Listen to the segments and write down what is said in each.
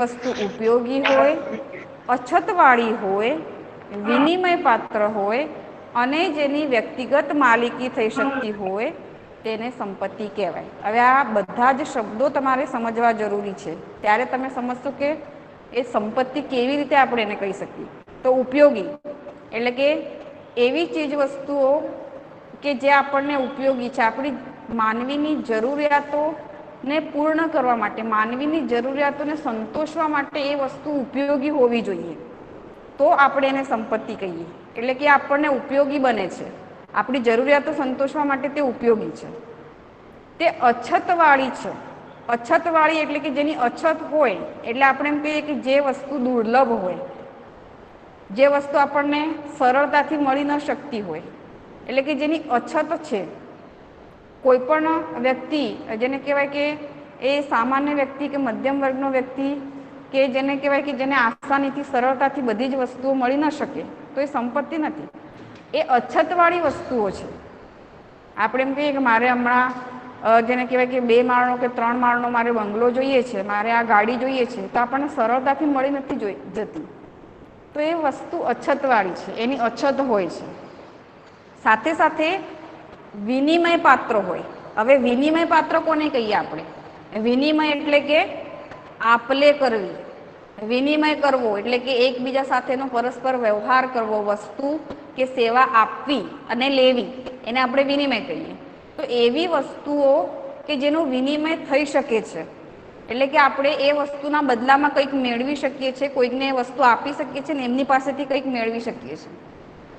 વસ્તુ ઉપયોગી હોય, અછતવાળી હોય, વિનિમય પાત્ર હોય અને જેની વ્યક્તિગત માલિકી થઈ શકતી હોય તેને સંપત્તિ કહેવાય। હવે આ બધા જ શબ્દો તમારે સમજવા જરૂરી છે, ત્યારે તમે સમજશો કે એ સંપત્તિ કેવી રીતે આપણે એને કહી શકીએ। તો ઉપયોગી એટલે કે એવી ચીજ વસ્તુઓ કે જે આપણને ઉપયોગી છે, આપણી માનવીની જરૂરિયાતોને પૂર્ણ કરવા માટે, માનવીની જરૂરિયાતોને સંતોષવા માટે એ વસ્તુ ઉપયોગી હોવી જોઈએ, તો આપણે એને સંપત્તિ કહીએ। એટલે કે આપણને ઉપયોગી બને છે, આપણી જરૂરિયાતો સંતોષવા માટે તે ઉપયોગી છે। તે અછતવાળી છે, અછતવાળી એટલે કે જેની અછત હોય, એટલે આપણે એમ કહીએ કે જે વસ્તુ દુર્લભ હોય, જે વસ્તુ આપણને સરળતાથી મળી ન શકતી હોય, એટલે કે જેની અછત છે। કોઈ પણ વ્યક્તિ જેને કહેવાય કે એ સામાન્ય વ્યક્તિ કે મધ્યમ વર્ગનો વ્યક્તિ કે જેને કહેવાય કે જેને આસાનીથી સરળતાથી બધી જ વસ્તુઓ મળી ન શકે, તો એ સંપત્તિ નથી, એ અછતવાળી વસ્તુઓ છે। આપણે એમ કહીએ કે મારે હમણાં જેને કહેવાય કે 2 માળનો કે 3 માળનો મારે બંગલો જોઈએ છે, મારે આ ગાડી જોઈએ છે, તો આપણને સરળતાથી મળી નથી જતી, તો એ વસ્તુ અછતવાળી છે, એની અછત હોય છે। સાથે સાથે વિનિમય પાત્ર હોય। હવે વિનિમય પાત્ર કોને કહીએ આપણે? વિનિમય એટલે કે આપલે કરવી, વિનિમય કરવો એટલે કે એકબીજા સાથેનો પરસ્પર વ્યવહાર કરવો, વસ્તુ કે સેવા આપવી અને લેવી, એને આપણે વિનિમય કહીએ। તો એવી વસ્તુઓ કે જેનું વિનિમય થઈ શકે છે, એટલે કે આપણે એ વસ્તુના બદલામાં કંઈક મેળવી શકીએ છીએ, કોઈકને એ વસ્તુ આપી શકીએ છીએ ને એમની પાસેથી કંઈક મેળવી શકીએ છીએ,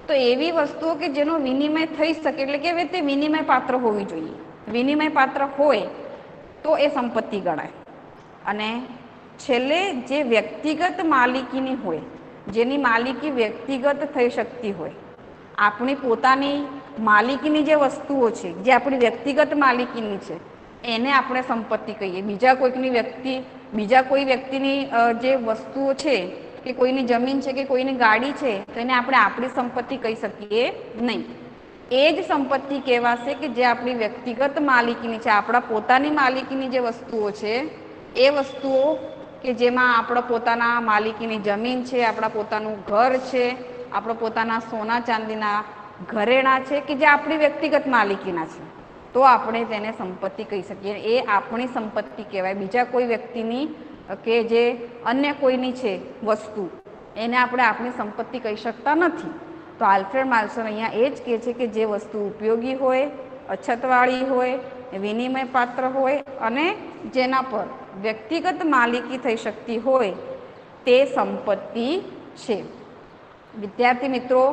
તો એવી વસ્તુઓ કે જેનો વિનિમય થઈ શકે, એટલે કે હવે તે વિનિમય પાત્ર હોવી જોઈએ। વિનિમય પાત્ર હોય તો એ સંપત્તિ ગણાય। અને છેલ્લે જે વ્યક્તિગત માલિકીની હોય, જેની માલિકી વ્યક્તિગત થઈ શકતી હોય, આપણી પોતાની માલિકીની જે વસ્તુઓ છે, જે આપણી વ્યક્તિગત માલિકીની છે, એને આપણે સંપત્તિ કહીએ। બીજા કોઈ વ્યક્તિની જે વસ્તુઓ છે, કે કોઈની જમીન છે, કે કોઈની ગાડી છે, તો એને આપણે આપણી સંપત્તિ કહી શકીએ નહીં। એ જ સંપત્તિ કહેવાશે કે જે આપણી વ્યક્તિગત માલિકીની છે, આપણા પોતાની માલિકીની જે વસ્તુઓ છે, એ વસ્તુઓ કે જેમાં આપણા પોતાના માલિકીની જમીન છે, આપણા પોતાનું ઘર છે, આપણા પોતાના સોના ચાંદીના ઘરેણાં છે, કે જે આપણી વ્યક્તિગત માલિકીના છે, તો આપણે તેને સંપત્તિ કહી શકીએ। એ આપણી સંપત્તિ કહેવાય। બીજા કોઈ વ્યક્તિની કે જે અન્ય કોઈની છે વસ્તુ, એને આપણે આપણી સંપત્તિ કહી શકતા નથી। તો આલ્ફ્રેડ માર્શલ અહીંયા એ જ કહે છે કે જે વસ્તુ ઉપયોગી હોય, અછતવાળી હોય, વિનિમય પાત્ર હોય અને જેના પર વ્યક્તિગત માલિકી થઈ શકતી હોય, તે સંપત્તિ છે। વિદ્યાર્થી મિત્રો,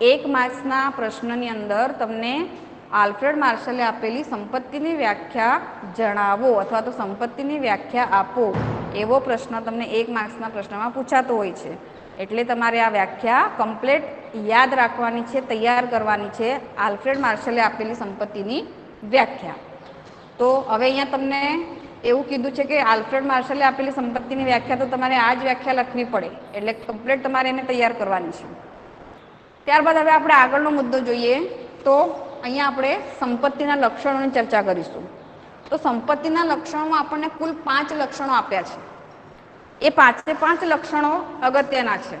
1 માર્ક્સના પ્રશ્નની અંદર તમને આલ્ફ્રેડ માર્શલે આપેલી સંપત્તિની વ્યાખ્યા જણાવો અથવા તો સંપત્તિની વ્યાખ્યા આપો, એવો પ્રશ્ન તમને 1 માર્ક્સના પ્રશ્નમાં પૂછાતો હોય છે। એટલે તમારે આ વ્યાખ્યા કમ્પ્લીટ યાદ રાખવાની છે, તૈયાર કરવાની છે, આલ્ફ્રેડ માર્શલે આપેલી સંપત્તિની વ્યાખ્યા। તો હવે અહીંયા તમને એવું કીધું છે કે આલ્ફ્રેડ માર્શલે આપેલી સંપત્તિની વ્યાખ્યા, તો તમારે આ જ વ્યાખ્યા લખવી પડે, એટલે કમ્પ્લીટ તમારે એને તૈયાર કરવાની છે। ત્યારબાદ હવે આપણે આગળનો મુદ્દો જોઈએ, તો અહીંયા આપણે સંપત્તિના લક્ષણોની ચર્ચા કરીશું। તો સંપત્તિના લક્ષણોમાં આપણને કુલ 5 લક્ષણો આપ્યા છે। એ 5 લક્ષણો અગત્યના છે।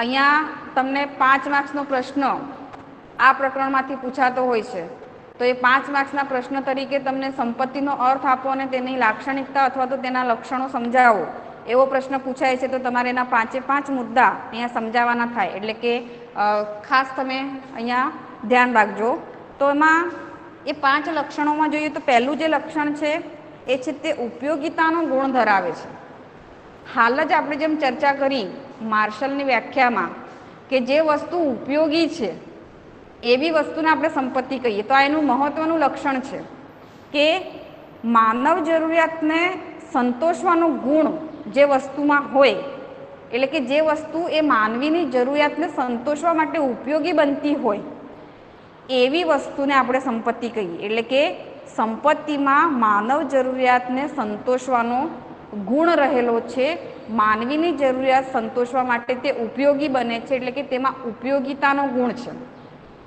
અહીંયા તમને 5 માર્ક્સનો પ્રશ્ન આ પ્રકરણમાંથી પૂછાતો હોય છે, તો એ 5 માર્ક્સના પ્રશ્ન તરીકે તમને સંપત્તિનો અર્થ આપો અને તેની લાક્ષણિકતા અથવા તો તેના લક્ષણો સમજાવો, એવો પ્રશ્ન પૂછાય છે, તો તમારે એના 5 મુદ્દા અહીંયા સમજાવવાના થાય, એટલે કે ખાસ તમે અહીંયા ધ્યાન રાખજો। તો એમાં એ 5 લક્ષણોમાં જોઈએ તો પહેલું જે લક્ષણ છે એ છે તે ઉપયોગિતાનો ગુણ ધરાવે છે। હાલ જ આપણે જેમ ચર્ચા કરી માર્શલની વ્યાખ્યામાં કે જે વસ્તુ ઉપયોગી છે એવી વસ્તુને આપણે સંપત્તિ કહીએ, તો આ એનું મહત્ત્વનું લક્ષણ છે કે માનવ જરૂરિયાતને સંતોષવાનો ગુણ જે વસ્તુમાં હોય, એટલે કે જે વસ્તુ એ માનવીની જરૂરિયાતને સંતોષવા માટે ઉપયોગી બનતી હોય, એવી વસ્તુને આપણે સંપત્તિ કહીએ। એટલે કે સંપત્તિમાં માનવ જરૂરિયાતને સંતોષવાનો ગુણ રહેલો છે, માનવીની જરૂરિયાત સંતોષવા માટે તે ઉપયોગી બને છે, એટલે કે તેમાં ઉપયોગિતાનો ગુણ છે।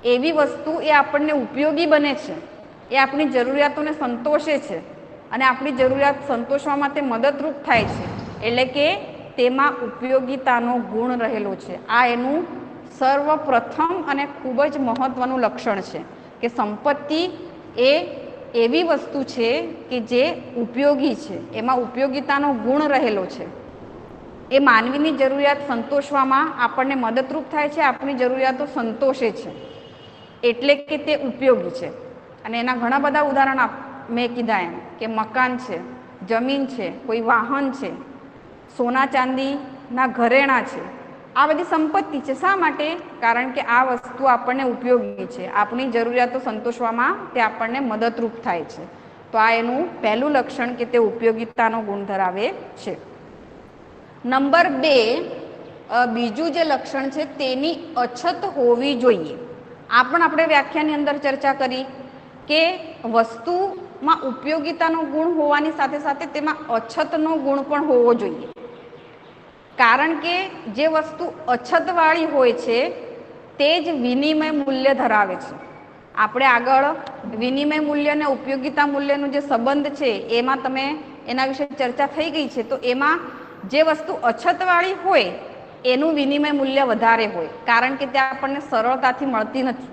એવી વસ્તુ એ આપણને ઉપયોગી બને છે, એ આપણી જરૂરિયાતોને સંતોષે છે અને આપણી જરૂરિયાત સંતોષવામાં તે મદદરૂપ થાય છે, એટલે કે તેમાં ઉપયોગિતાનો ગુણ રહેલો છે. આ એનું સર્વપ્રથમ અને ખૂબ જ મહત્ત્વનું લક્ષણ છે કે સંપત્તિ એ એવી વસ્તુ છે કે જે ઉપયોગી છે, એમાં ઉપયોગિતાનો ગુણ રહેલો છે. એ માનવીની જરૂરિયાત સંતોષવામાં આપણને મદદરૂપ થાય છે, આપણી જરૂરિયાતો સંતોષે છે, એટલે કે તે ઉપયોગી છે. અને એના ઘણા બધા ઉદાહરણ મેં કીધા એમ કે મકાન છે, જમીન છે, કોઈ વાહન છે, સોના ચાંદીના ઘરેણાં છે, આ બધી સંપત્તિ છે. શા માટે? કારણ કે આ વસ્તુ આપણને ઉપયોગી છે, આપણી જરૂરિયાતો સંતોષવામાં તે આપણને મદદરૂપ થાય છે. તો આ એનું પહેલું લક્ષણ કે તે ઉપયોગિતાનો ગુણ ધરાવે છે. નંબર 2, બીજું જે લક્ષણ છે તેની અછત હોવી જોઈએ. આ પણ આપણે વ્યાખ્યાની અંદર ચર્ચા કરી કે વસ્તુમાં ઉપયોગિતાનો ગુણ હોવાની સાથે સાથે તેમાં અછતનો ગુણ પણ હોવો જોઈએ. કારણ કે જે વસ્તુ અછતવાળી હોય છે તે જ વિનિમય મૂલ્ય ધરાવે છે. આપણે આગળ વિનિમય મૂલ્ય અને ઉપયોગિતા મૂલ્યનો જે સંબંધ છે એમાં તમે એના વિશે ચર્ચા થઈ ગઈ છે. તો એમાં જે વસ્તુ અછતવાળી હોય એનું વિનિમય મૂલ્ય વધારે હોય, કારણ કે તે આપણને સરળતાથી મળતી નથી,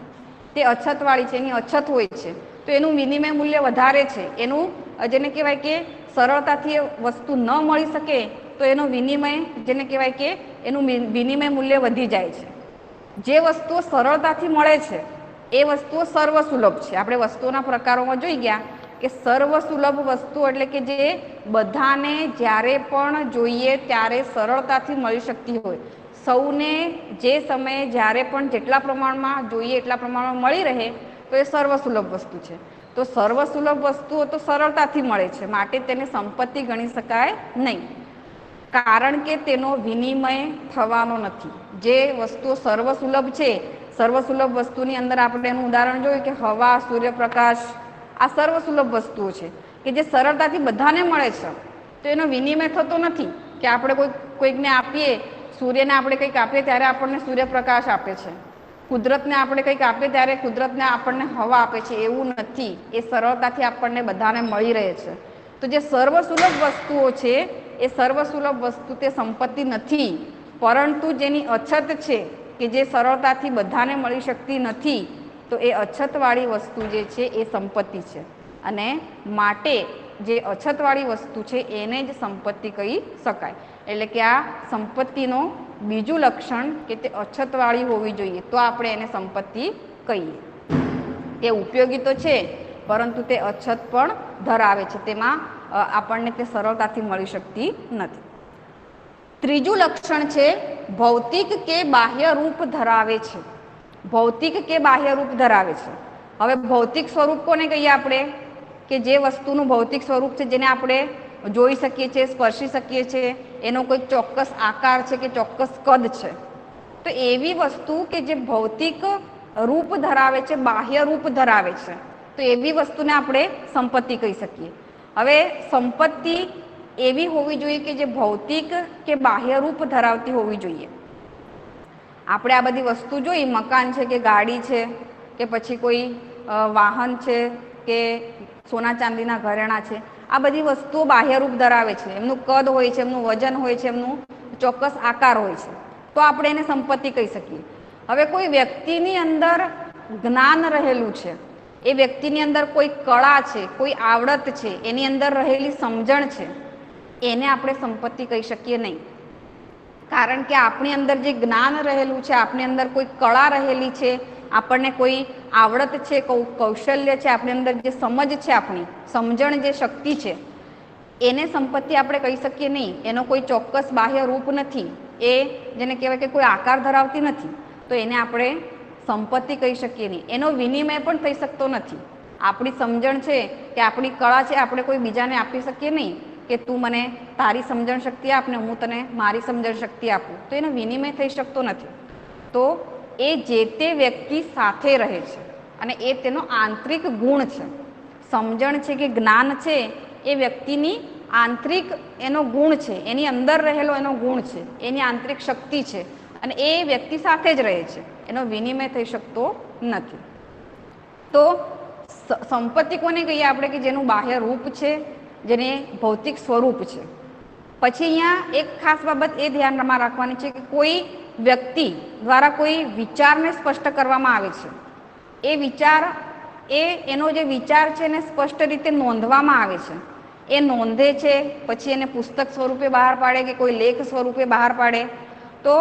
તે અછતવાળી છે, એની અછત હોય છે, તો એનું વિનિમય મૂલ્ય વધારે છે. એનું જેને કહેવાય કે સરળતાથી એ વસ્તુ ન મળી શકે તો એનો વિનિમય જેને કહેવાય કે એનું વિનિમય મૂલ્ય વધી જાય છે. જે વસ્તુઓ સરળતાથી મળે છે એ વસ્તુઓ સર્વસુલભ છે. આપણે વસ્તુઓના પ્રકારોમાં જોઈ ગયા કે સર્વસુલભ વસ્તુ એટલે કે જે બધાને જ્યારે પણ જોઈએ ત્યારે સરળતાથી મળી શકતી હોય, સૌને જે સમયે જ્યારે પણ જેટલા પ્રમાણમાં જોઈએ એટલા પ્રમાણમાં મળી રહે, તો એ સર્વસુલભ વસ્તુ છે. તો સર્વસુલભ વસ્તુઓ તો સરળતાથી મળે છે, માટે તેને સંપત્તિ ગણી શકાય નહીં, કારણ કે તેનો વિનિમય થવાનો નથી. જે વસ્તુઓ સર્વસુલભ છે, સર્વસુલભ વસ્તુની અંદર આપણે એનું ઉદાહરણ જોયું કે હવા, સૂર્યપ્રકાશ, આ સર્વસુલભ વસ્તુઓ છે કે જે સરળતાથી બધાને મળે છે, તો એનો વિનિમય થતો નથી. કે આપણે કોઈકને આપીએ, સૂર્યને આપણે કંઈક આપીએ ત્યારે આપણને સૂર્યપ્રકાશ આપે છે, કુદરતને આપણે કંઈક આપીએ ત્યારે કુદરતને આપણને હવા આપે છે, એવું નથી. એ સરળતાથી આપણને બધાને મળી રહે છે. તો જે સર્વસુલભ વસ્તુઓ છે એ સર્વસુલભ વસ્તુ તે સંપત્તિ નથી, પરંતુ જેની અછત છે કે જે સરળતાથી બધાને મળી શકતી નથી, તો એ અછતવાળી વસ્તુ જે છે એ સંપત્તિ છે. અને માટે જે અછતવાળી વસ્તુ છે એને જ સંપત્તિ કહી શકાય. એટલે કે આ સંપત્તિનો બીજું લક્ષણ કે તે અછતવાળી હોવી જોઈએ, તો આપણે એને સંપત્તિ કહીએ. તે ઉપયોગી તો છે, પરંતુ તે અછત પણ ધરાવે છે, તેમાં આપણને તે સરળતાથી મળી શકતી નથી. ત્રીજું લક્ષણ છે ભૌતિક કે બાહ્ય રૂપ ધરાવે છે. ભૌતિક કે બાહ્ય રૂપ ધરાવે છે. હવે ભૌતિક સ્વરૂપ કોને કહીએ આપણે? કે જે વસ્તુનું ભૌતિક સ્વરૂપ છે, જેને આપણે જોઈ શકીએ છીએ, સ્પર્શી શકીએ છીએ, એનો કોઈ ચોક્કસ આકાર છે કે ચોક્કસ કદ છે. તો એવી વસ્તુ કે જે ભૌતિક રૂપ ધરાવે છે, બાહ્ય રૂપ ધરાવે છે, તો એવી વસ્તુને આપણે સંપત્તિ કહી શકીએ. હવે સંપત્તિ એવી હોવી જોઈએ કે જે ભૌતિક કે બાહ્ય રૂપ ધરાવતી હોવી જોઈએ. આપણે આ બધી વસ્તુ જોઈ, મકાન છે કે ગાડી છે કે પછી કોઈ વાહન છે કે સોના ચાંદીના ઘરેણાં છે, આ બધી વસ્તુઓ બાહ્ય રૂપ ધરાવે છે. એમનું કદ હોય છે, એમનું વજન હોય છે, એમનું ચોક્કસ આકાર હોય છે, તો આપણે એને સંપત્તિ કહી શકીએ. હવે કોઈ વ્યક્તિની અંદર જ્ઞાન રહેલું છે, એ વ્યક્તિની અંદર કોઈ કળા છે, કોઈ આવડત છે, એની અંદર રહેલી સમજણ છે, એને આપણે સંપત્તિ કહી શકીએ નહીં. કારણ કે આપણી અંદર જે જ્ઞાન રહેલું છે, આપણી અંદર કોઈ કળા રહેલી છે, આપણને કોઈ આવડત છે, કૌશલ્ય છે, આપણી અંદર જે સમજ છે, આપણી સમજણ, જે શક્તિ છે, એને સંપત્તિ આપણે કહી શકીએ નહીં. એનો કોઈ ચોક્કસ બાહ્ય રૂપ નથી, એ જેને કહેવાય કે કોઈ આકાર ધરાવતી નથી, તો એને આપણે સંપત્તિ કહી શકીએ નહીં. એનો વિનિમય પણ થઈ શકતો નથી. આપણી સમજણ છે કે આપણી કળા છે, આપણે કોઈ બીજાને આપી શકીએ નહીં કે તું મને તારી સમજણ શક્તિ આપ ને હું તને મારી સમજણ શક્તિ આપું, તો એનો વિનિમય થઈ શકતો નથી. તો એ જે તે વ્યક્તિ સાથે રહે છે અને એ તેનો આંતરિક ગુણ છે. સમજણ છે કે જ્ઞાન છે એ વ્યક્તિની આંતરિક એનો ગુણ છે, એની અંદર રહેલો એનો ગુણ છે, એની આંતરિક શક્તિ છે, અને એ વ્યક્તિ સાથે જ રહે છે, એનો વિનિમય થઈ શકતો નથી. તો સંપત્તિ કોને કહીએ આપણે? કે જેનું બાહ્ય રૂપ છે, જેને ભૌતિક સ્વરૂપ છે, પછી અહીંયા એક ખાસ બાબત એ ધ્યાનમાં રાખવાની છે કે કોઈ વ્યક્તિ દ્વારા કોઈ વિચારને સ્પષ્ટ કરવામાં આવે છે, એ વિચાર એનો જે વિચાર છે એને સ્પષ્ટ રીતે નોંધવામાં આવે છે, એ નોંધે છે, પછી એને પુસ્તક સ્વરૂપે બહાર પાડે કે કોઈ લેખ સ્વરૂપે બહાર પાડે. તો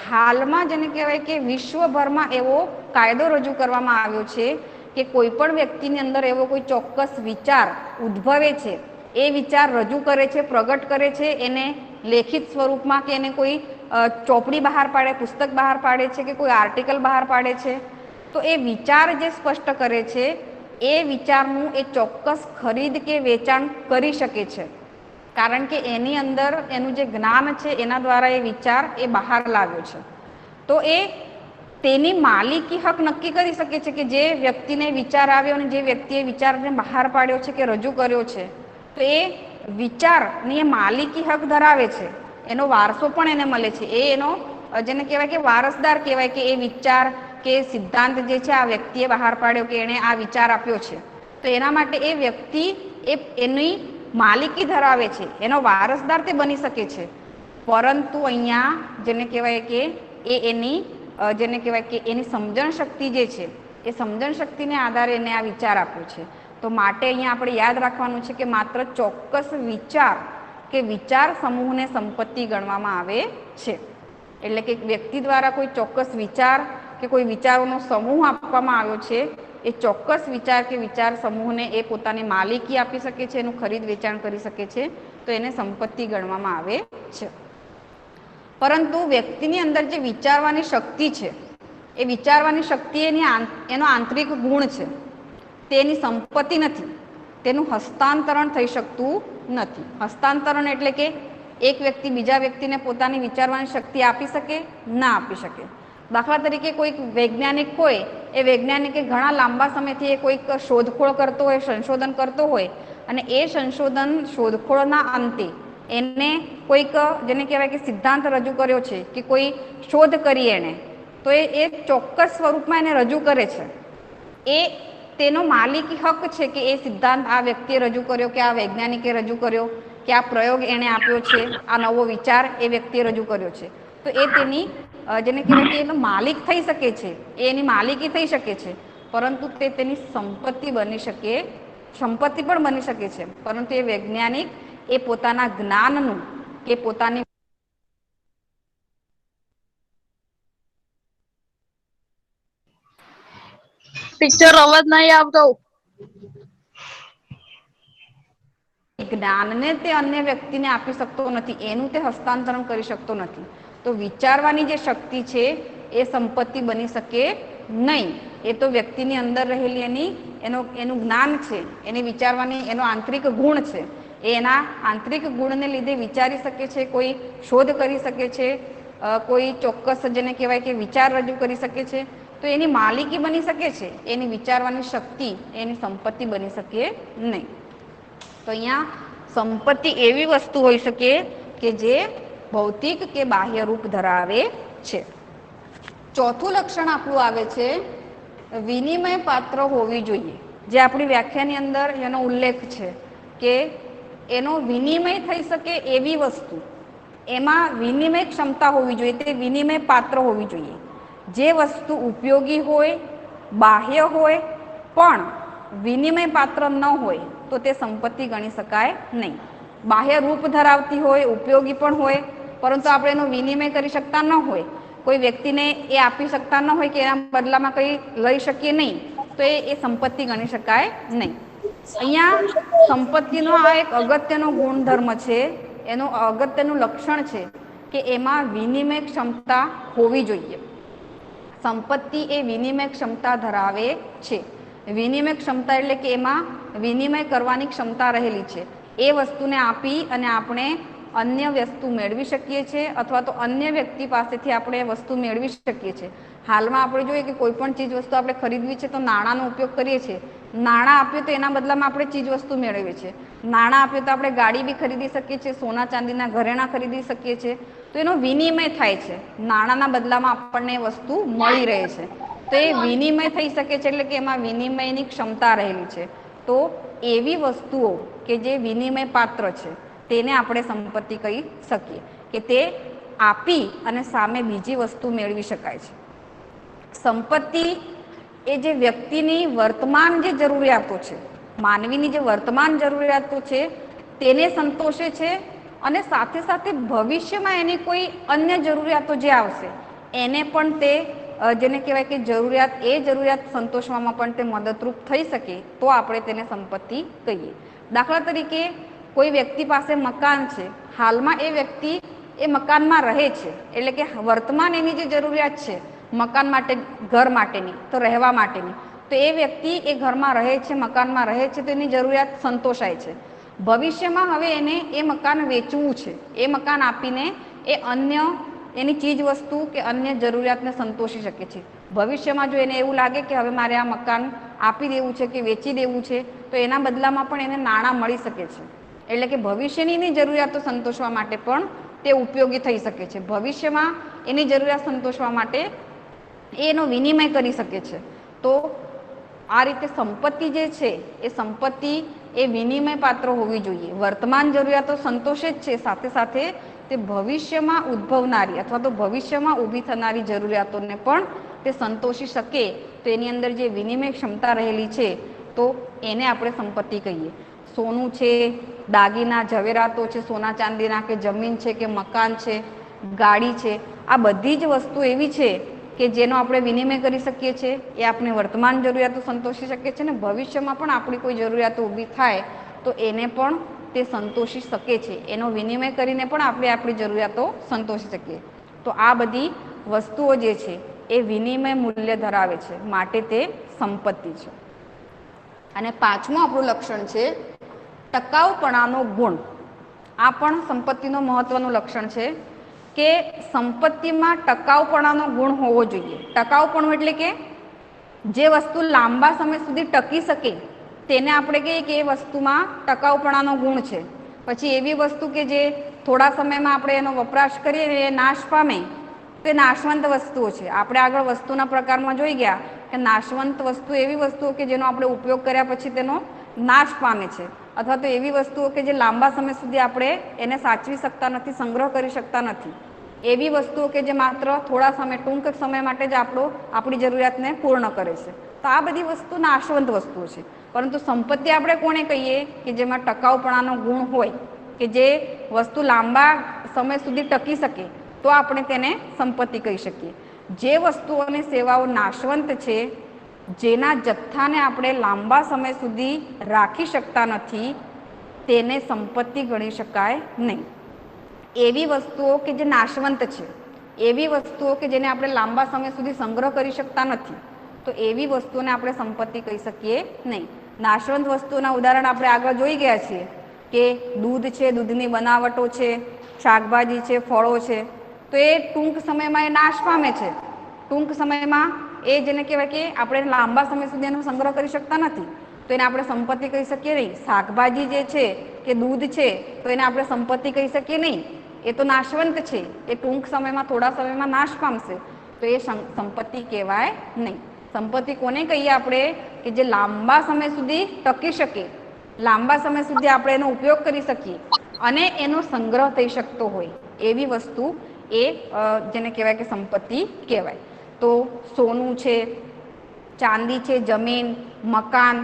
હાલમાં જેને કહેવાય કે વિશ્વભરમાં એવો કાયદો રજૂ કરવામાં આવ્યો છે કે કોઈ પણ વ્યક્તિની અંદર એવો કોઈ ચોક્કસ વિચાર ઉદ્ભવે છે, એ વિચાર રજૂ કરે છે, પ્રગટ કરે છે, એને લેખિત સ્વરૂપમાં કે એને કોઈ ચોપડી બહાર પાડે, પુસ્તક બહાર પાડે છે કે કોઈ આર્ટિકલ બહાર પાડે છે, તો એ વિચાર જે સ્પષ્ટ કરે છે એ વિચારનું એ ચોક્કસ ખરીદ કે વેચાણ કરી શકે છે, કારણ કે એની અંદર એનું જે જ્ઞાન છે એના દ્વારા એ વિચાર એ બહાર લાવ્યો છે. તો એ તેની માલિકી હક નક્કી કરી શકે છે કે જે વ્યક્તિને વિચાર આવ્યો અને જે વ્યક્તિએ વિચારને બહાર પાડ્યો છે કે રજૂ કર્યો છે, તો એ વિચારની એ માલિકી હક ધરાવે છે, એનો વારસો પણ એને મળે છે, એ એનો જેને કહેવાય કે વારસદાર કહેવાય કે એ વિચાર કે સિદ્ધાંત જે છે આ વ્યક્તિએ બહાર પાડ્યો કે એણે આ વિચાર આપ્યો છે, તો એના માટે એ વ્યક્તિ એની માલિકી ધરાવે છે, એનો વારસદાર તે બની શકે છે. પરંતુ અહીંયા જેને કહેવાય કે એની જેને કહેવાય કે એની સમજણ શક્તિ જે છે એ સમજણ શક્તિને આધારે એને આ વિચાર આપ્યો છે. તો માટે અહીંયા આપણે યાદ રાખવાનું છે કે માત્ર ચોક્કસ વિચાર કે વિચાર સમૂહને સંપત્તિ ગણવામાં આવે છે. એટલે કે વ્યક્તિ દ્વારા કોઈ ચોક્કસ વિચાર કે કોઈ વિચારોનો સમૂહ આપવામાં આવ્યો છે, એ ચોક્કસ વિચાર કે વિચાર સમૂહને એ પોતાની માલિકી આપી શકે છે, એનું ખરીદ વેચાણ કરી શકે છે, તો એને સંપત્તિ ગણવામાં આવે છે. પરંતુ વ્યક્તિની અંદર જે વિચારવાની શક્તિ છે, એ વિચારવાની શક્તિ એનો આંતરિક ગુણ છે, તેની સંપત્તિ નથી, તેનું હસ્તાંતરણ થઈ શકતું નથી. હસ્તાંતરણ એટલે કે એક વ્યક્તિ બીજા વ્યક્તિને પોતાની વિચારવાની શક્તિ આપી શકે, ના આપી શકે. દાખલા તરીકે કોઈક વૈજ્ઞાનિક હોય, એ વૈજ્ઞાનિકે ઘણા લાંબા સમયથી એ કોઈક શોધખોળ કરતો હોય, સંશોધન કરતો હોય, અને એ શોધખોળના અંતે એને કોઈક જેને કહેવાય કે સિદ્ધાંત રજૂ કર્યો છે કે કોઈ શોધ કરી એણે, તો એ ચોક્કસ સ્વરૂપમાં એને રજૂ કરે છે. એ તેનો માલિકી હક છે કે એ સિદ્ધાંત આ વ્યક્તિએ રજૂ કર્યો, કે આ વૈજ્ઞાનિકે રજૂ કર્યો, કે આ પ્રયોગ એણે આપ્યો છે, આ નવો વિચાર એ વ્યક્તિએ રજૂ કર્યો છે, તો એ તેની જેને કહેવાય કે એનો માલિક થઈ શકે છે, એ એની માલિકી થઈ શકે છે, પરંતુ તે તેની સંપત્તિ પણ બની શકે છે. પરંતુ એ વૈજ્ઞાનિક એ પોતાના જ્ઞાનનું કે પોતાની ટીચર અવાજ નહીં આવતો. જ્ઞાનને તે અન્ય વ્યક્તિને આપી શકતો નથી, એનું તે હસ્તાંતરણ કરી શકતો નથી. તો વિચારવાની જે શક્તિ છે એ સંપત્તિ બની શકે નહીં. એ તો વ્યક્તિની અંદર રહેલી એનું જ્ઞાન છે, એની વિચારવાની એનો આંતરિક ગુણ છે, એ એના આંતરિક ગુણને લીધે વિચારી શકે છે, કોઈ શોધ કરી શકે છે, કોઈ ચોક્કસ જેને કહેવાય કે વિચાર રજૂ કરી શકે છે, તો એની માલિકી બની શકે છે, એની વિચારવાની શક્તિ એની સંપત્તિ બની શકે નહીં. તો અહીંયા સંપત્તિ એવી વસ્તુ હોઈ શકે કે જે ભૌતિક કે બાહ્ય રૂપ ધરાવે છે. ચોથું લક્ષણ આપણું આવે છે વિનિમય પાત્ર હોવી જોઈએ, જે આપણી વ્યાખ્યાની અંદર એનો ઉલ્લેખ છે કે એનો વિનિમય થઈ શકે એવી વસ્તુ, એમાં વિનિમય ક્ષમતા હોવી જોઈએ, તે વિનિમય પાત્ર હોવી જોઈએ. જે વસ્તુ ઉપયોગી હોય, બાહ્ય હોય, પણ વિનિમય પાત્ર ન હોય તો તે સંપત્તિ ગણી શકાય નહીં. બાહ્ય રૂપ ધરાવતી હોય, ઉપયોગી પણ હોય, પરંતુ આપણે એનો વિનિમય કરી શકતા ન હોય, કોઈ વ્યક્તિને એ આપી શકતા ન હોય કે એના બદલામાં કંઈ લઈ શકીએ નહીં, તો એ સંપત્તિ ગણી શકાય નહીં. અહીંયા સંપત્તિનો આ એક અગત્યનો ગુણધર્મ છે, એનું અગત્યનું લક્ષણ છે કે એમાં વિનિમય ક્ષમતા હોવી જોઈએ. સંપત્તિ એ વિનિમય ક્ષમતા ધરાવે છે. વિનિમય ક્ષમતા એટલે કે એમાં વિનિમય કરવાની ક્ષમતા રહેલી છે. એ વસ્તુને આપી અને આપણે અન્ય વસ્તુ મેળવી શકીએ છીએ, અથવા તો અન્ય વ્યક્તિ પાસેથી આપણે વસ્તુ મેળવી શકીએ છીએ. હાલમાં આપણે જોઈએ કે કોઈ પણ ચીજ વસ્તુ આપણે ખરીદવી છે તો નાણાંનો ઉપયોગ કરીએ છીએ. નાણાં આપીએ તો એના બદલામાં આપણે ચીજ વસ્તુ મેળવીએ છીએ. નાણાં આપીએ તો આપણે ગાડી બી ખરીદી શકીએ છીએ, સોના ચાંદીના ઘરેણાં ખરીદી શકીએ છીએ, તો એનો વિનિમય થાય છે. નાણાંના બદલામાં આપણને વસ્તુ મળી રહે છે, તો એ વિનિમય થઈ શકે છે, એટલે કે એમાં વિનિમયની ક્ષમતા રહેલી છે. તો એવી વસ્તુઓ કે જે વિનિમય પાત્ર છે, તેને આપણે સંપત્તિ કહી શકીએ કે તે આપી અને સામે બીજી વસ્તુ મેળવી શકાય છે. સંપત્તિ એ જે વ્યક્તિની વર્તમાન જે જરૂરિયાતો છે, માનવીની જે વર્તમાન જરૂરિયાતો છે તેને સંતોષે છે અને સાથે સાથે ભવિષ્યમાં એની કોઈ અન્ય જરૂરિયાતો જે આવશે એને પણ તે જેને કહેવાય કે જરૂરિયાત સંતોષવામાં પણ તે મદદરૂપ થઈ શકે તો આપણે તેને સંપત્તિ કહીએ. દાખલા તરીકે કોઈ વ્યક્તિ પાસે મકાન છે, હાલમાં એ વ્યક્તિ એ મકાનમાં રહે છે, એટલે કે વર્તમાન એની જે જરૂરિયાત છે મકાન માટે, ઘર માટેની, તો રહેવા માટેની, તો એ વ્યક્તિ એ ઘરમાં રહે છે, મકાનમાં રહે છે, તો એની જરૂરિયાત સંતોષાય છે. ભવિષ્યમાં હવે એને એ મકાન વેચવું છે, એ મકાન આપીને એ અન્ય એની ચીજ વસ્તુ કે અન્ય જરૂરિયાતને સંતોષી શકે છે. ભવિષ્યમાં જો એને એવું લાગે કે હવે મારે આ મકાન આપી દેવું છે કે વેચી દેવું છે તો એના બદલામાં પણ એને નાણાં મળી શકે છે. એટલે કે ભવિષ્યની જરૂરિયાતો સંતોષવા માટે પણ તે ઉપયોગી થઈ શકે છે. ભવિષ્યમાં એની જરૂરિયાત સંતોષવા માટે એનો વિનિમય કરી શકે છે. તો આ રીતે સંપત્તિ જે છે એ સંપત્તિ એ વિનિમય પાત્ર હોવી જોઈએ. વર્તમાન જરૂરિયાતો સંતોષે જ છે, સાથે સાથે તે ભવિષ્યમાં ઉદ્ભવનારી અથવા તો ભવિષ્યમાં ઊભી થનારી જરૂરિયાતોને પણ તે સંતોષી શકે તો એની અંદર જે વિનિમય ક્ષમતા રહેલી છે તો એને આપણે સંપત્તિ કહીએ. સોનું છે, દાગીના ઝવેરાતો છે, સોના ચાંદીના, કે જમીન છે, કે મકાન છે, ગાડી છે, આ બધી જ વસ્તુ એવી છે કે જેનો આપણે વિનિમય કરી શકીએ છીએ. એ આપણે વર્તમાન જરૂરિયાતો સંતોષી શકીએ છીએ અને ભવિષ્યમાં પણ આપણી કોઈ જરૂરિયાતો ઊભી થાય તો એને પણ તે સંતોષી શકે છે. એનો વિનિમય કરીને પણ આપણે આપણી જરૂરિયાતો સંતોષી શકીએ. તો આ બધી વસ્તુઓ જે છે એ વિનિમય મૂલ્ય ધરાવે છે, માટે તે સંપત્તિ છે. અને પાંચમું આપણું લક્ષણ છે ટકાઉપણાનો ગુણ. આ પણ સંપત્તિનું મહત્વનું લક્ષણ છે કે સંપત્તિમાં ટકાઉપણાનો ગુણ હોવો જોઈએ. ટકાઉપણું એટલે કે જે વસ્તુ લાંબા સમય સુધી ટકી શકે તેને આપણે કહીએ કે એ વસ્તુમાં ટકાઉપણાનો ગુણ છે. પછી એવી વસ્તુ કે જે થોડા સમયમાં આપણે એનો વપરાશ કરીએ ને એ નાશ પામે તે નાશવંત વસ્તુઓ છે. આપણે આગળ વસ્તુના પ્રકારમાં જોઈ ગયા કે નાશવંત વસ્તુ એવી વસ્તુઓ કે જેનો આપણે ઉપયોગ કર્યા પછી તેનો નાશ પામે છે, અથવા તો એવી વસ્તુઓ કે જે લાંબા સમય સુધી આપણે એને સાચવી શકતા નથી, સંગ્રહ કરી શકતા નથી. એવી વસ્તુઓ કે જે માત્ર થોડા સમય, ટૂંક સમય માટે જ આપણી જરૂરિયાતને પૂર્ણ કરે છે. તો આ બધી વસ્તુ નાશવંત વસ્તુઓ છે. પરંતુ સંપત્તિ આપણે કોને કહીએ કે જેમાં ટકાઉપણાનો ગુણ હોય, કે જે વસ્તુ લાંબા સમય સુધી ટકી શકે તો આપણે તેને સંપત્તિ કહી શકીએ. જે વસ્તુઓ અને સેવાઓ નાશવંત છે, જેના જથ્થાને આપણે લાંબા સમય સુધી રાખી શકતા નથી, તેને સંપત્તિ ગણી શકાય નહીં. એવી વસ્તુઓ કે જે નાશવંત છે, એવી વસ્તુઓ કે જેને આપણે લાંબા સમય સુધી સંગ્રહ કરી શકતા નથી, તો એવી વસ્તુઓને આપણે સંપત્તિ કહી શકીએ નહીં. નાશવંત વસ્તુઓના ઉદાહરણ આપણે આગળ જોઈ ગયા છીએ કે દૂધ છે, દૂધની બનાવટો છે, શાકભાજી છે, ફળો છે, તો એ ટૂંક સમયમાં એ નાશ પામે છે. ટૂંક સમયમાં એ જેને કહેવાય કે આપણે લાંબા સમય સુધી એનો સંગ્રહ કરી શકતા નથી, તો એને આપણે સંપત્તિ કહી શકીએ નહીં. શાકભાજી જે છે કે દૂધ છે તો એને આપણે સંપત્તિ કહી શકીએ નહીં. એ તો નાશવંત છે, એ ટૂંક સમયમાં, થોડા સમયમાં નાશ પામશે, તો એ સંપત્તિ કહેવાય નહીં. સંપત્તિ કોને કહીએ આપણે કે જે લાંબા સમય સુધી ટકી શકે, લાંબા સમય સુધી આપણે એનો ઉપયોગ કરી શકીએ અને એનો સંગ્રહ થઈ શકતો હોય એવી વસ્તુ એ જેને કહેવાય કે સંપત્તિ કહેવાય. તો સોનું છે, ચાંદી છે, જમીન, મકાન,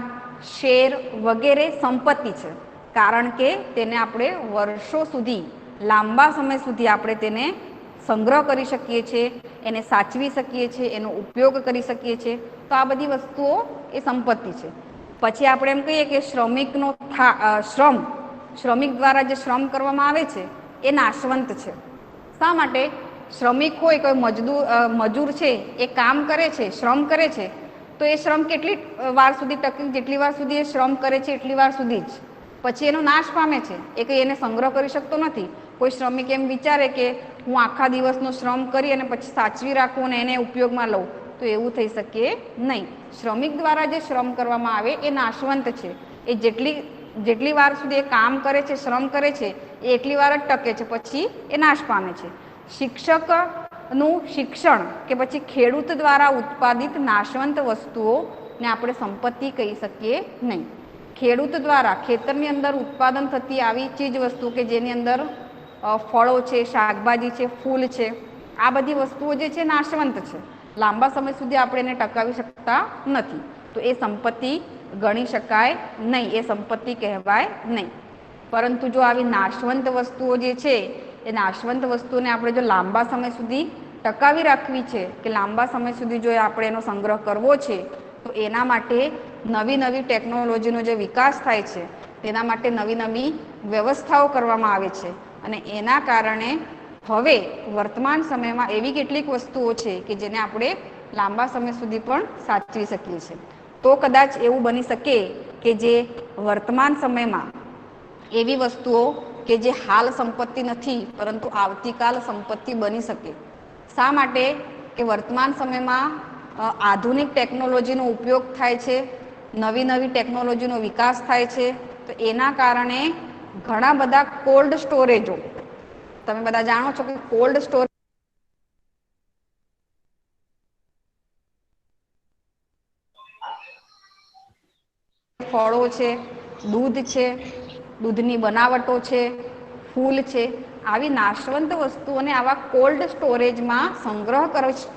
શેર વગેરે સંપત્તિ છે, કારણ કે તેને આપણે વર્ષો સુધી, લાંબા સમય સુધી આપણે તેને સંગ્રહ કરી શકીએ છીએ, એને સાચવી શકીએ છીએ, એનો ઉપયોગ કરી શકીએ છીએ. તો આ બધી વસ્તુઓ એ સંપત્તિ છે. પછી આપણે એમ કહીએ કે શ્રમિક દ્વારા જે શ્રમ કરવામાં આવે છે એ નાશવંત છે. શા માટે? શ્રમિક હોય, કોઈ મજૂર છે, એ કામ કરે છે, શ્રમ કરે છે, તો એ શ્રમ કેટલી વાર સુધી ટકે? જેટલી વાર સુધી એ શ્રમ કરે છે એટલી વાર સુધી જ. પછી એનો નાશ પામે છે, એ કંઈ એને સંગ્રહ કરી શકતો નથી. કોઈ શ્રમિક એમ વિચારે કે હું આખા દિવસનો શ્રમ કરી અને પછી સાચવી રાખું અને એને ઉપયોગમાં લઉં, તો એવું થઈ શકે નહીં. શ્રમિક દ્વારા જે શ્રમ કરવામાં આવે એ નાશવંત છે. એ જેટલી વાર સુધી એ કામ કરે છે, શ્રમ કરે છે, એ એટલી વાર જ ટકે છે, પછી એ નાશ પામે છે. શિક્ષકનું શિક્ષણ કે પછી ખેડૂત દ્વારા ઉત્પાદિત નાશવંત વસ્તુઓને આપણે સંપત્તિ કહી શકીએ નહીં. ખેડૂત દ્વારા ખેતરની અંદર ઉત્પાદન થતી આવી ચીજ વસ્તુ કે જેની અંદર ફળો છે, શાકભાજી છે, ફૂલ છે, આ બધી વસ્તુઓ જે છે નાશવંત છે, લાંબા સમય સુધી આપણે એને ટકાવી શકતા નથી, તો એ સંપત્તિ ગણી શકાય નહીં, એ સંપત્તિ કહેવાય નહીં. પરંતુ જો આવી નાશવંત વસ્તુઓ જે છે એ નાશવંત વસ્તુને આપણે જો લાંબા સમય સુધી ટકાવી રાખવી છે કે લાંબા સમય સુધી જો આપણે એનો સંગ્રહ કરવો છે, તો એના માટે નવી નવી ટેકનોલોજીનો જે વિકાસ થાય છે તેના માટે નવી નવી વ્યવસ્થાઓ કરવામાં આવે છે. અને એના કારણે હવે વર્તમાન સમયમાં એવી કેટલીક વસ્તુઓ છે કે જેને આપણે લાંબા સમય સુધી પણ સાચવી શકીએ છીએ. તો કદાચ એવું બની શકે કે જે વર્તમાન સમયમાં એવી વસ્તુઓ કે જે હાલ સંપત્તિ નથી પરંતુ આવતીકાલ સંપત્તિ બની શકે. શા માટે? કે વર્તમાન સમયમાં આધુનિક ટેકનોલોજીનો ઉપયોગ થાય છે, નવી નવી ટેકનોલોજીનો વિકાસ થાય છે, તો એના કારણે ઘણા બધા કોલ્ડ સ્ટોરેજો, તમે બધા જાણો છો કે કોલ્ડ સ્ટોરેજ ફળો છે, દૂધ છે, દૂધની બનાવટો છે, ફૂલ છે, આવી નાશવંત વસ્તુઓને આવા કોલ્ડ સ્ટોરેજમાં સંગ્રહ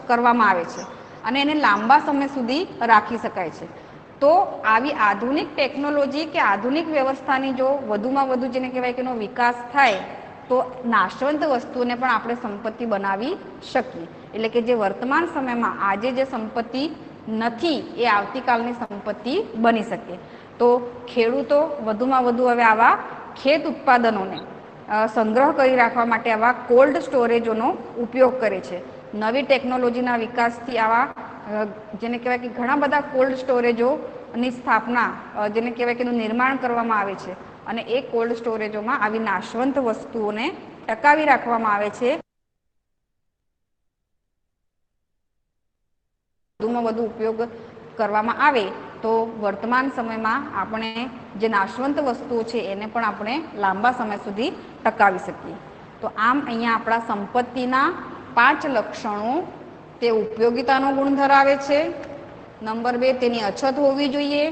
કરવામાં આવે છે અને એને લાંબા સમય સુધી રાખી શકાય છે. તો આવી આધુનિક ટેકનોલોજી કે આધુનિક વ્યવસ્થાની જો વધુમાં વધુ જેને કહેવાય કે એનો વિકાસ થાય તો નાશવંત વસ્તુને પણ આપણે સંપત્તિ બનાવી શકીએ. એટલે કે જે વર્તમાન સમયમાં આજે જે સંપત્તિ નથી એ આવતીકાલની સંપત્તિ બની શકે. તો ખેડૂતો વધુમાં વધુ હવે આવા ખેત ઉત્પાદનોને સંગ્રહ કરી રાખવા માટે આવા કોલ્ડ સ્ટોરેજોનો ઉપયોગ કરે છે. નવી ટેકનોલોજીના વિકાસથી આવા જેને કહેવાય કે ઘણા બધા કોલ્ડ સ્ટોરેજોની સ્થાપના, જેને કહેવાય કે એનું નિર્માણ કરવામાં આવે છે અને એ કોલ્ડ સ્ટોરેજોમાં આવી નાશવંત વસ્તુઓને ટકાવી રાખવામાં આવે છે. વધુમાં વધુ ઉપયોગ કરવામાં આવે તો વર્તમાન સમયમાં આપણે જે નાશવંત વસ્તુઓ છે એને પણ આપણે લાંબા સમય સુધી ટકાવી શકીએ. તો આમ અહીંયા આપણા સંપત્તિના 5 લક્ષણો: તે ઉપયોગિતાનો ગુણ ધરાવે છે, નંબર 2 તેની અછત હોવી જોઈએ,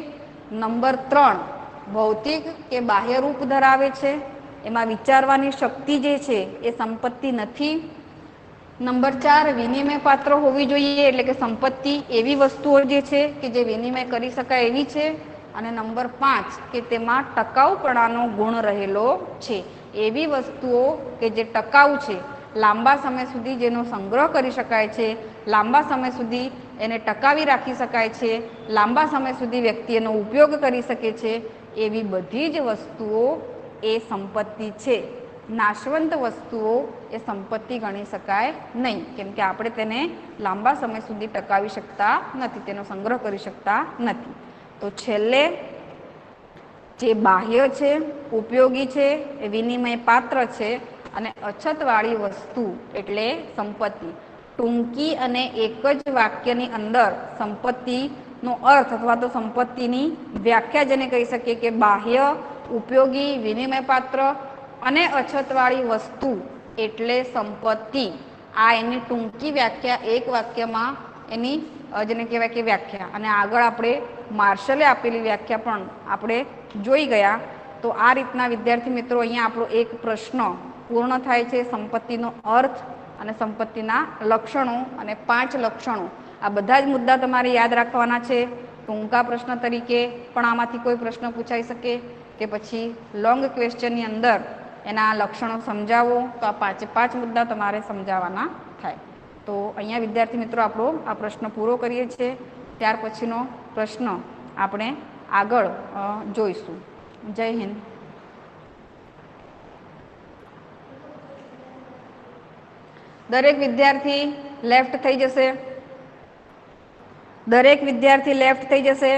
નંબર 3 ભૌતિક કે બાહ્ય રૂપ ધરાવે છે, એમાં વિચારવાની શક્તિ જે છે એ સંપત્તિ નથી, નંબર 4 વિનિમય પાત્ર હોવી જોઈએ, એટલે કે સંપત્તિ એવી વસ્તુઓ જે છે કે જે વિનિમય કરી શકાય એવી છે, અને નંબર 5 કે તેમાં ટકાઉપણાનો ગુણ રહેલો છે. એવી વસ્તુઓ કે જે ટકાઉ છે, લાંબા સમય સુધી જેનો સંગ્રહ કરી શકાય છે, લાંબા સમય સુધી એને ટકાવી રાખી શકાય છે, લાંબા સમય સુધી વ્યક્તિ એનો ઉપયોગ કરી શકે છે, એવી બધી જ વસ્તુઓ એ સંપત્તિ છે. નાશવંત વસ્તુઓ એ સંપત્તિ ગણી શકાય નહીં, કેમ કે આપણે તેને લાંબા સમય સુધી ટકાવી શકતા નથી, તેનો સંગ્રહ કરી શકતા નથી. તો છેલ્લે જે બાહ્ય છે, ઉપયોગી છે, એ વિનિમય પાત્ર છે અને અછતવાળી વસ્તુ એટલે સંપત્તિ. ટૂંકી અને એક જ વાક્યની અંદર સંપત્તિનો અર્થ અથવા તો સંપત્તિની વ્યાખ્યા જેને કહી શકીએ કે બાહ્ય, ઉપયોગી, વિનિમય પાત્ર અને અછતવાળી વસ્તુ એટલે સંપત્તિ. આ એની ટૂંકી વ્યાખ્યા, એક વાક્યમાં એની જેને કહેવાય કે વ્યાખ્યા. અને આગળ આપણે માર્શલે આપેલી વ્યાખ્યા પણ આપણે જોઈ ગયા. તો આ રીતના વિદ્યાર્થી મિત્રો અહીંયા આપણો એક પ્રશ્ન પૂર્ણ થાય છે. સંપત્તિનો અર્થ અને સંપત્તિના લક્ષણો અને 5 લક્ષણો, આ બધા જ મુદ્દા તમારે યાદ રાખવાના છે. ટૂંકા પ્રશ્ન તરીકે પણ આમાંથી કોઈ પ્રશ્ન પૂછાઈ શકે કે પછી લોંગ ક્વેશ્ચનની અંદર એના લક્ષણો સમજાવો, તો આ 5 મુદ્દા તમારે સમજાવવાના થાય. તો અહીંયા વિદ્યાર્થી મિત્રો આપણો આ પ્રશ્ન પૂરો કરીએ છીએ. ત્યાર પછીનો પ્રશ્ન આપણે આગળ જોઈશું. જય હિન્દ. દરેક વિદ્યાર્થી લેફ્ટ થઈ જશે.